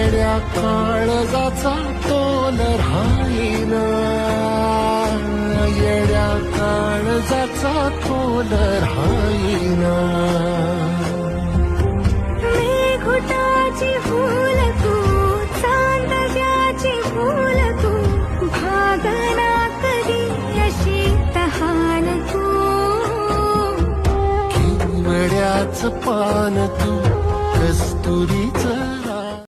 येड्या काळजाचा तोल राहीना, येड्या काळजाचा तोल राहीना. मेघुटाची फूल तू, चांदण्याची फूल तू, भागना कधी अशी तहान तू. केवड्याचं पान तू, कस्तुरीचं